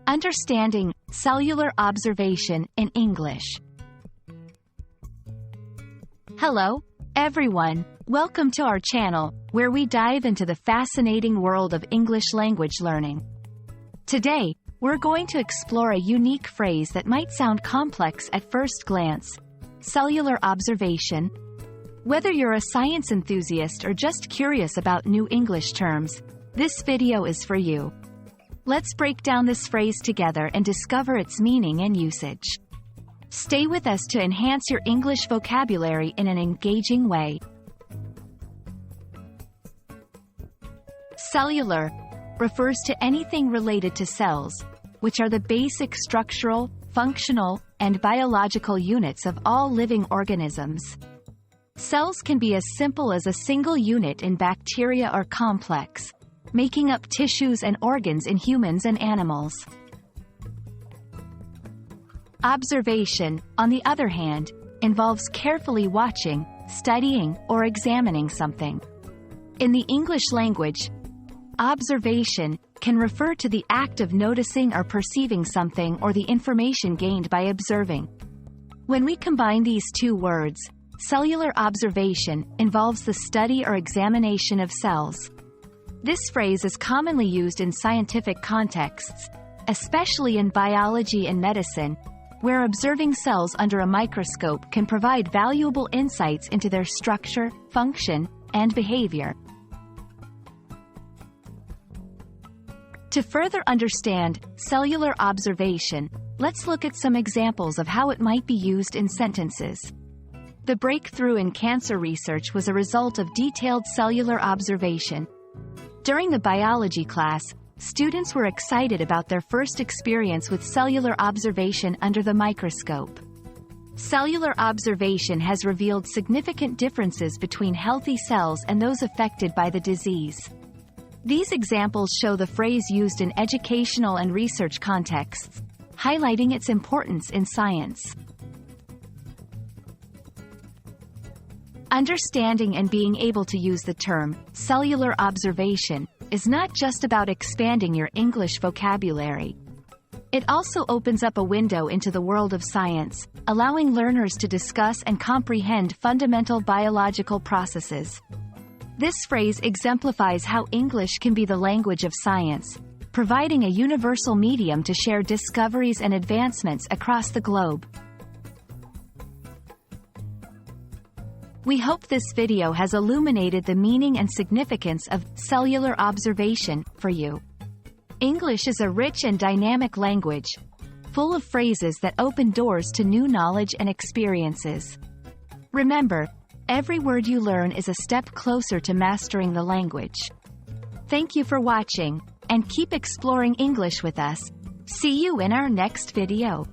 Understanding cellular observation in English. Hello, everyone. Welcome to our channel, where we dive into the fascinating world of English language learning. Today, we're going to explore a unique phrase that might sound complex at first glance: cellular observation. Whether you're a science enthusiast or just curious about new English terms, this video is for you. Let's break down this phrase together and discover its meaning and usage. Stay with us to enhance your English vocabulary in an engaging way. Cellular refers to anything related to cells, which are the basic structural, functional, and biological units of all living organisms. Cells can be as simple as a single unit in bacteria or complex, making up tissues and organs in humans and animals. Observation, on the other hand, involves carefully watching, studying, or examining something. In the English language, observation can refer to the act of noticing or perceiving something or the information gained by observing. When we combine these two words, cellular observation involves the study or examination of cells. This phrase is commonly used in scientific contexts, especially in biology and medicine, where observing cells under a microscope can provide valuable insights into their structure, function, and behavior. To further understand cellular observation, let's look at some examples of how it might be used in sentences. The breakthrough in cancer research was a result of detailed cellular observation. During the biology class, students were excited about their first experience with cellular observation under the microscope. Cellular observation has revealed significant differences between healthy cells and those affected by the disease. These examples show the phrase used in educational and research contexts, highlighting its importance in science. Understanding and being able to use the term cellular observation is not just about expanding your English vocabulary. It also opens up a window into the world of science, allowing learners to discuss and comprehend fundamental biological processes. This phrase exemplifies how English can be the language of science, providing a universal medium to share discoveries and advancements across the globe. We hope this video has illuminated the meaning and significance of cellular observation for you. English is a rich and dynamic language, full of phrases that open doors to new knowledge and experiences. Remember, every word you learn is a step closer to mastering the language. Thank you for watching, and keep exploring English with us. See you in our next video.